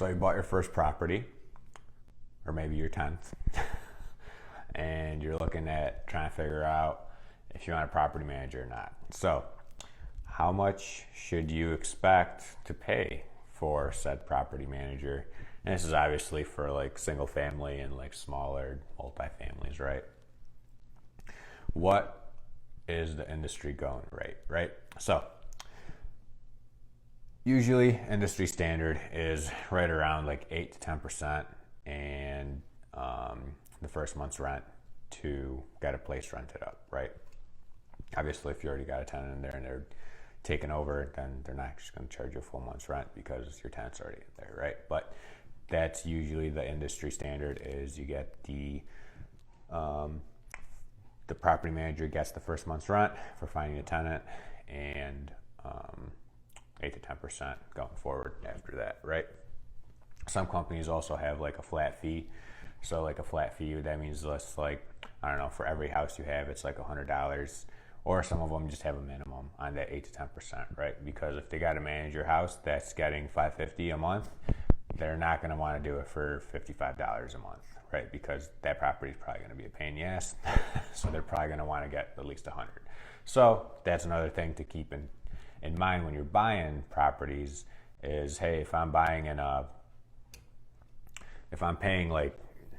So you bought your first property, or maybe your 10th, and you're looking at trying to figure out if you want a property manager or not. So how much should you expect to pay for said property manager? And this is obviously for like single family and like smaller multifamilies, right? What is the industry going rate, right? So usually industry standard is right around like 8 to 10% and the first month's rent to get a place rented up, right? Obviously, if you already got a tenant in there and they're taking over, then they're not just going to charge you a full month's rent because your tenant's already in there, right? But that's usually the industry standard. Is you get the property manager gets the first month's rent for finding a tenant, and 8 to 10% going forward after that, right? Some companies also have like a flat fee. So like a flat fee, that means less like, I don't know, for every house you have, it's like $100, or some of them just have a minimum on that 8 to 10%, right? Because if they got to manage your house that's getting $550 a month, they're not going to want to do it for $55 a month, right? Because that property is probably going to be a pain in the ass. So they're probably going to want to get at least 100. So that's another thing to keep in mind when you're buying properties is, hey, if I'm paying like,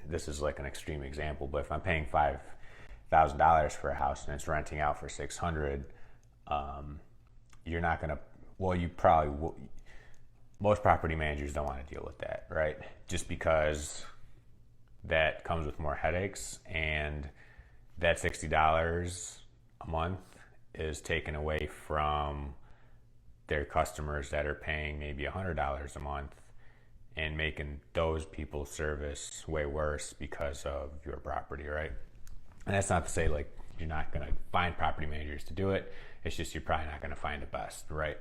this is like an extreme example, but if I'm paying $5,000 for a house and it's renting out for $600, you're not gonna. Well, you probably will. Most property managers don't want to deal with that, right? Just because that comes with more headaches, and that $60 a month is taken away from their customers that are paying maybe $100 a month, and making those people's service way worse because of your property, right? And that's not to say like you're not going to find property managers to do it. It's just you're probably not going to find the best, right?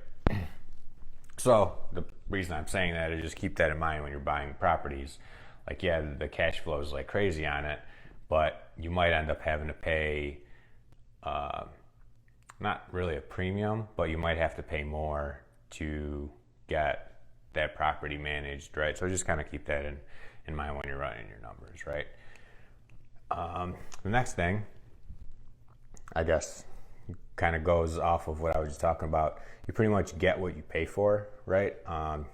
So the reason I'm saying that is just keep that in mind when you're buying properties. Like, yeah, the cash flow is like crazy on it, but you might end up having to pay, not really a premium, but you might have to pay more to get that property managed, right? So just kind of keep that in mind when you're running your numbers, right? The next thing, I guess, kind of goes off of what I was just talking about. You pretty much get what you pay for, right? I'm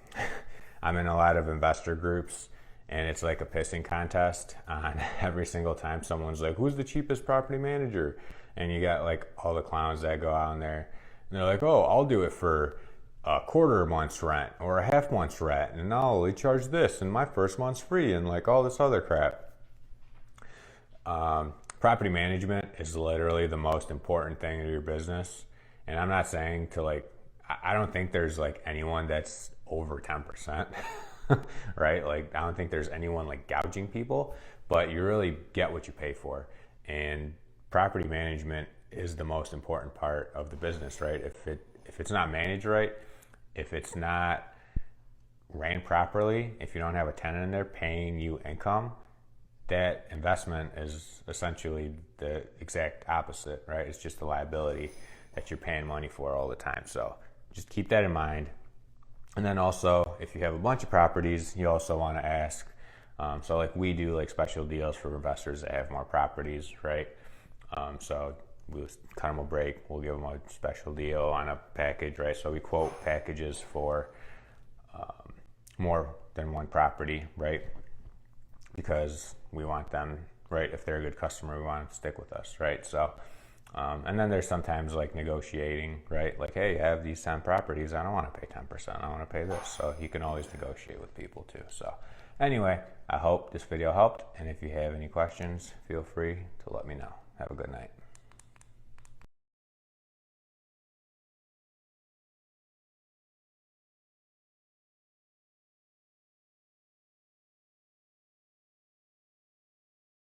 in a lot of investor groups, and it's like a pissing contest on every single time someone's like, who's the cheapest property manager? And you got like all the clowns that go out there, and they're like, oh, I'll do it for a quarter month's rent or a half month's rent, and I'll only charge this, and my first month's free, and like all this other crap. Property management is literally the most important thing in your business. And I'm not saying to like, I don't think there's like anyone that's over 10%, right? Like, I don't think there's anyone like gouging people, but you really get what you pay for. And property management is the most important part of the business, right? If it's not managed right, if it's not ran properly, if you don't have a tenant in there paying you income, that investment is essentially the exact opposite, right? It's just a liability that you're paying money for all the time. So just keep that in mind. And then also, if you have a bunch of properties, you also want to ask, so like we do like special deals for investors that have more properties, right? So we'll cut them a break, we'll give them a special deal on a package, right? So we quote packages for more than one property, right? Because we want them, right? If they're a good customer, we want them to stick with us, right? So, and then there's sometimes like negotiating, right? Like, hey, I have these 10 properties, I don't want to pay 10%, I want to pay this. So you can always negotiate with people too. So anyway, I hope this video helped. And if you have any questions, feel free to let me know. Have a good night.